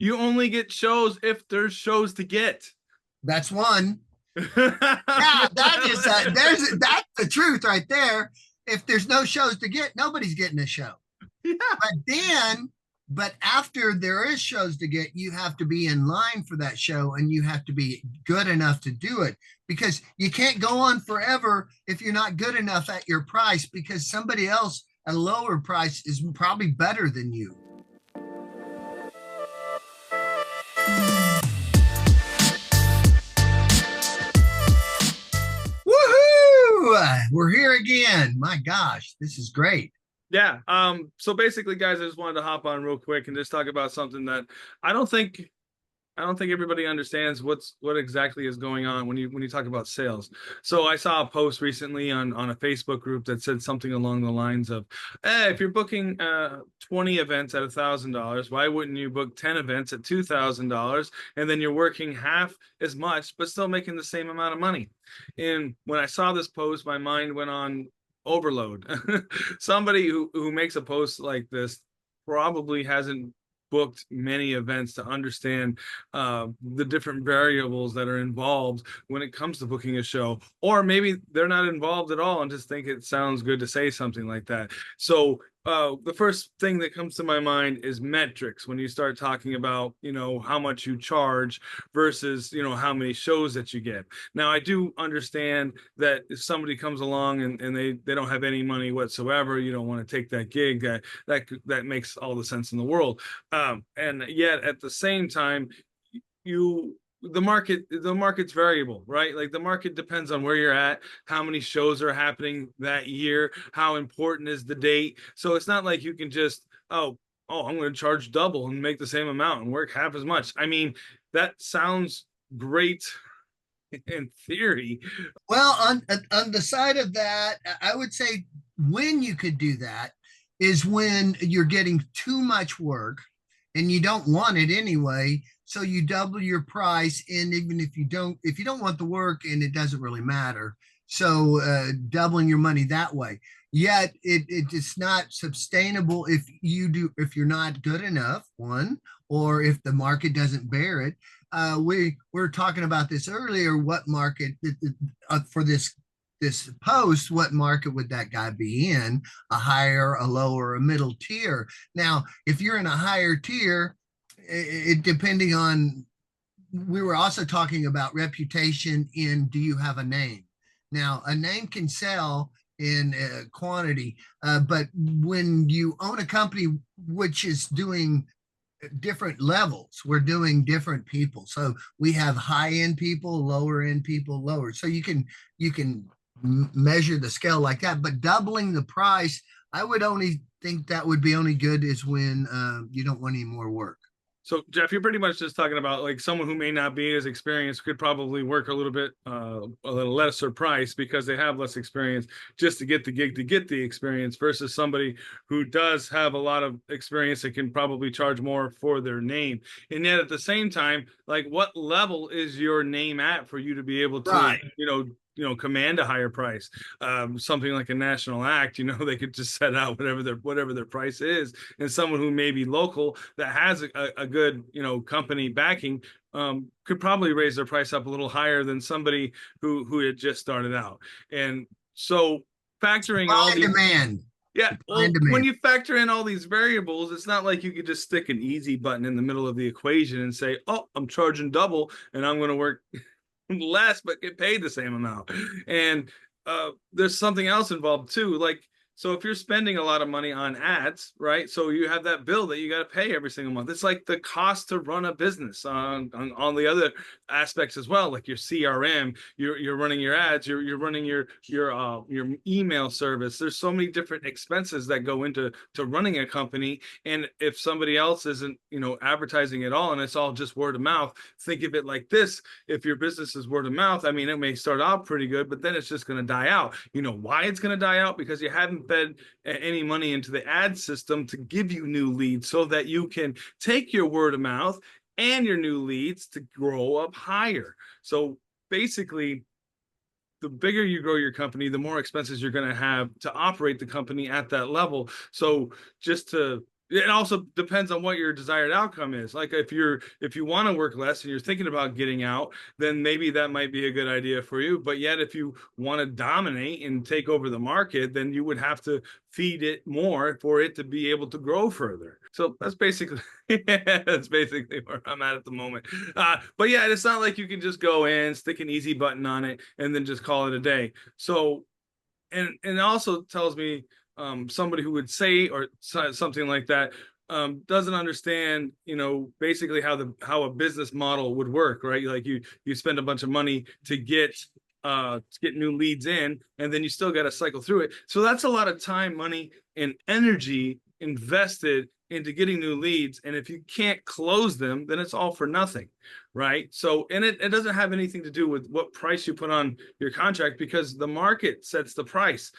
You only get shows if there's shows to get. That's one. Yeah, that's the truth right there. If there's no shows to get, nobody's getting a show. Yeah. But then, but after there is shows to get, you have to be in line for that show and you have to be good enough to do it, because you can't go on forever if you're not good enough at your price, because somebody else at a lower price is probably better than you. Woohoo! We're here again. My gosh, this is great. Yeah. So basically, guys, I just wanted to hop on real quick and just talk about something that I don't think I don't think everybody understands what exactly is going on when you talk about sales. So I saw a post recently on a Facebook group that said something along the lines of, if you're booking 20 events at $1,000, why wouldn't you book 10 events at $2,000, and then you're working half as much but still making the same amount of money? And when I saw this post, my mind went on overload. Somebody who makes a post like this probably hasn't booked many events to understand the different variables that are involved when it comes to booking a show, or maybe they're not involved at all and just think it sounds good to say something like that. So the first thing that comes to my mind is metrics. When you start talking about, how much you charge versus, how many shows that you get. Now, I do understand that if somebody comes along and they don't have any money whatsoever, you don't want to take that gig. That makes all the sense in the world. And yet at the same time, you the market's variable, right? Like the market depends on where you're at, how many shows are happening that year, how important is the date. So it's not like you can just, I'm going to charge double and make the same amount and work half as much. I mean, that sounds great in theory. Well, on the side of that, I would say when you could do that is when you're getting too much work and you don't want it anyway. So you double your price, and even if you don't want the work, and it doesn't really matter. So doubling your money that way. Yet it's not sustainable if you're not good enough, one, or if the market doesn't bear it. We were talking about this earlier. What market for this post? What market would that guy be in? A higher, a lower, a middle tier? Now, if you're in a higher tier, it depending on. We were also talking about reputation in, do you have a name? Now, a name can sell in quantity, but when you own a company which is doing different levels, we're doing different people. So we have high end people, lower end people, lower. So you can measure the scale like that. But doubling the price, I would only think that would be only good is when you don't want any more work. So, Jeff, you're pretty much just talking about like someone who may not be as experienced could probably work a little bit, a little lesser price because they have less experience just to get the gig, to get the experience, versus somebody who does have a lot of experience that can probably charge more for their name. And yet at the same time, like what level is your name at for you to be able to, Right. command a higher price? Something like a national act, they could just set out whatever their price is, and someone who may be local that has a good, company backing, could probably raise their price up a little higher than somebody who had just started out. And so factoring Supply all and these, demand. yeah, Supply well, and when demand. you factor in all these variables, it's not like you could just stick an easy button in the middle of the equation and say, oh, I'm charging double and I'm going to work less but get paid the same amount. And there's something else involved too. Like, so if you're spending a lot of money on ads, right? So you have that bill that you got to pay every single month. It's like the cost to run a business on the other aspects as well, like your CRM, you're running your ads, you're running your email service. There's so many different expenses that go into running a company. And if somebody else isn't, advertising at all, and it's all just word of mouth, think of it like this: if your business is word of mouth, I mean, it may start out pretty good, but then it's just going to die out. You know why it's going to die out? Because you haven't fed any money into the ad system to give you new leads so that you can take your word of mouth and your new leads to grow up higher. So basically, the bigger you grow your company, the more expenses you're going to have to operate the company at that level. So just to It also depends on what your desired outcome is. Like if you want to work less and you're thinking about getting out, then maybe that might be a good idea for you. But yet if you want to dominate and take over the market, then you would have to feed it more for it to be able to grow further. So that's basically that's basically where I'm at the moment. But yeah, it's not like you can just go in, stick an easy button on it, and then just call it a day. So and it also tells me somebody who would say or something like that doesn't understand, basically how a business model would work, right? Like you spend a bunch of money to get new leads in, and then you still got to cycle through it. So that's a lot of time, money, and energy invested into getting new leads. And if you can't close them, then it's all for nothing, right? So, and it doesn't have anything to do with what price you put on your contract, because the market sets the price.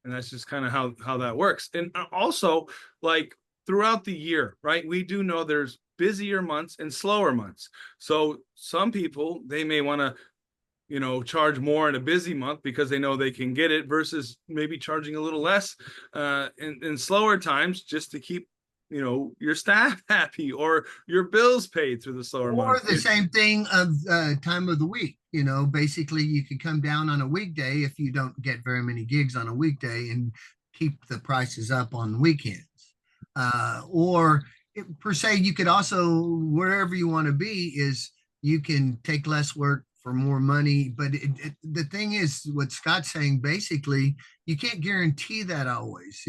And that's just kind of how that works. And also, like throughout the year, right? We do know there's busier months and slower months. So some people, they may want to charge more in a busy month because they know they can get it, versus maybe charging a little less in slower times, just to keep your staff happy or your bills paid through the slower Or months. the same thing of time of the week. Basically, you could come down on a weekday if you don't get very many gigs on a weekday and keep the prices up on weekends. Or per se, you could also, wherever you want to be, is you can take less work for more money. But the thing is, what Scott's saying, basically, you can't guarantee that always.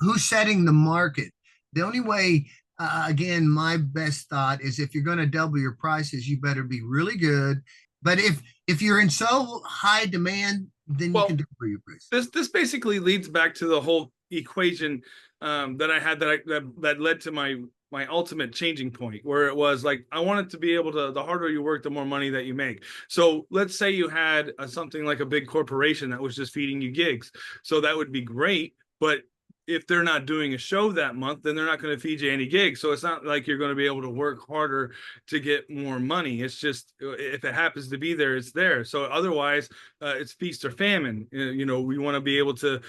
Who's setting the market? The only way, again, my best thought is if you're going to double your prices, you better be really good. But if you're in so high demand, then you can Well, double your price. this basically leads back to the whole equation that I had that led to my ultimate changing point, where it was like I wanted to be able to, the harder you work, the more money that you make. So let's say you had something like a big corporation that was just feeding you gigs. So that would be great, but if they're not doing a show that month, then they're not going to feed you any gigs. So it's not like you're going to be able to work harder to get more money. It's just if it happens to be there, it's there. So otherwise, it's feast or famine. We want to be able to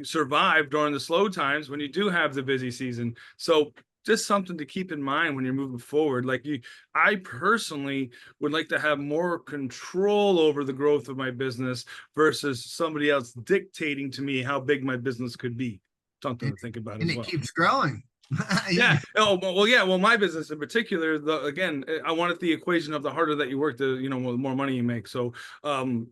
survive during the slow times when you do have the busy season. So just something to keep in mind when you're moving forward. I personally would like to have more control over the growth of my business versus somebody else dictating to me how big my business could be. Something and, to think about and as it well. keeps growing. Yeah. Oh, well, yeah. Well, my business in particular, again, I wanted the equation of the harder that you work, the more money you make. So,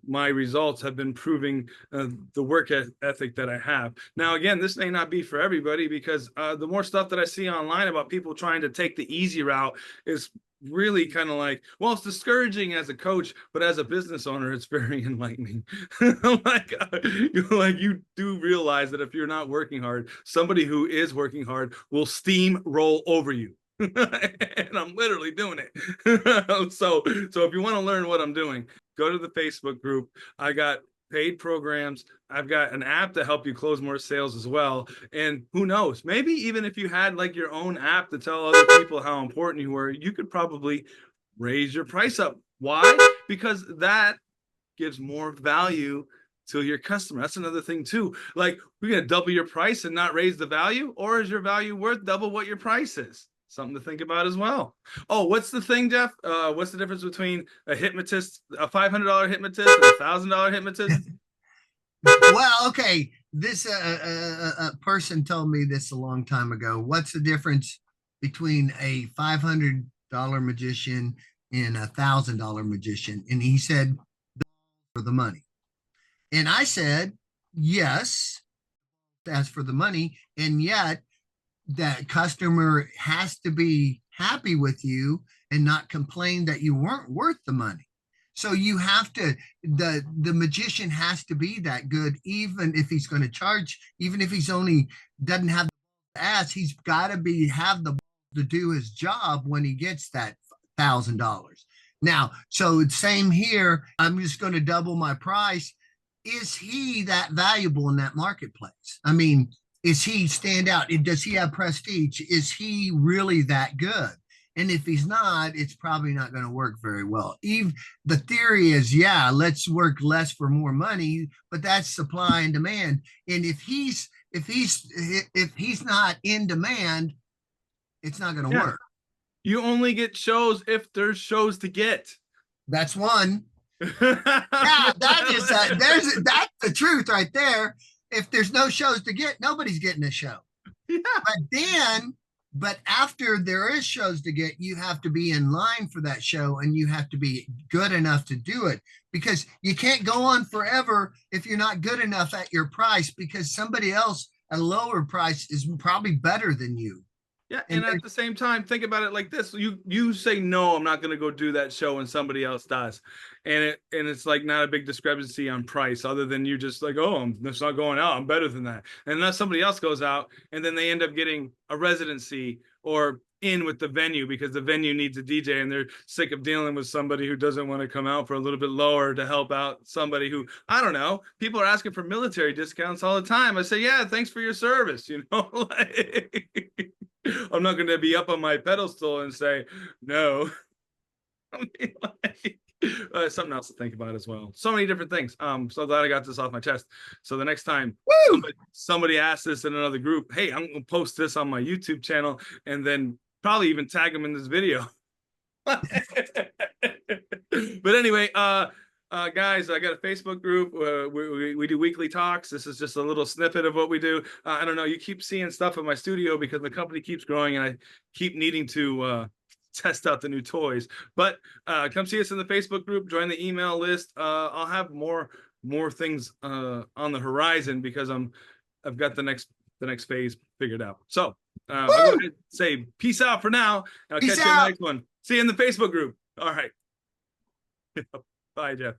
my results have been proving the work ethic that I have. Now, again, this may not be for everybody, because the more stuff that I see online about people trying to take the easy route is really kind of like, well, it's discouraging as a coach, but as a business owner, it's very enlightening. You do realize that if you're not working hard, somebody who is working hard will steamroll over you. And I'm literally doing it. So if you want to learn what I'm doing, go to the Facebook group. I got paid programs. I've got an app to help you close more sales as well. And who knows, maybe even if you had like your own app to tell other people how important you were, you could probably raise your price up. Why? Because that gives more value to your customer. That's another thing too. Like, we're going to double your price and not raise the value, or is your value worth double what your price is? Something to think about as well. Oh, what's the thing, Jeff? What's the difference between a hypnotist, a $500 hypnotist, and a $1,000 hypnotist? Well, okay. This a person told me this a long time ago. What's the difference between a $500 magician and $1,000 magician? And he said, for the money. And I said, yes, that's for the money. And yet, that customer has to be happy with you and not complain that you weren't worth the money. So you have to, the magician has to be that good, even if he's going to charge, even if he's only doesn't have the ass, he's got to be have the to do his job when he gets that $1,000. Now, so same here. I'm just going to double my price. Is he that valuable in that marketplace? I mean, is he stand out? Does he have prestige? Is he really that good? And if he's not, it's probably not going to work very well. Even the theory is, yeah, let's work less for more money, but that's supply and demand. And if he's if he's not in demand, it's not going to Yeah. work. You only get shows if there's shows to get. That's one. Yeah, that is that's the truth right there. If there's no shows to get, nobody's getting a show. Yeah. But then, but after there is shows to get, you have to be in line for that show and you have to be good enough to do it, because you can't go on forever if you're not good enough at your price, because somebody else at a lower price is probably better than you. Yeah, And and at the same time, think about it like this: you say no, I'm not going to go do that show, and somebody else does, and it's like not a big discrepancy on price, other than you just like, oh, I'm just not going out, I'm better than that, and unless somebody else goes out, and then they end up getting a residency or in with the venue because the venue needs a DJ, and they're sick of dealing with somebody who doesn't want to come out for a little bit lower to help out somebody who, I don't know, people are asking for military discounts all the time. I say, yeah, thanks for your service, you know. Like, I'm not going to be up on my pedestal and say no. I mean, like, something else to think about as well. So many different things. So glad I got this off my chest. So the next time woo, somebody asks this in another group, hey, I'm going to post this on my YouTube channel and then probably even tag them in this video. But anyway, guys, I got a Facebook group. We do weekly talks. This is just a little snippet of what we do. I don't know. You keep seeing stuff in my studio because the company keeps growing and I keep needing to test out the new toys. But come see us in the Facebook group. Join the email list. I'll have more things on the horizon because I've got the next phase figured out. So I'll go ahead and say peace out for now. I'll peace catch you in the out. next one. See you in the Facebook group. All right. Bye, Jeff.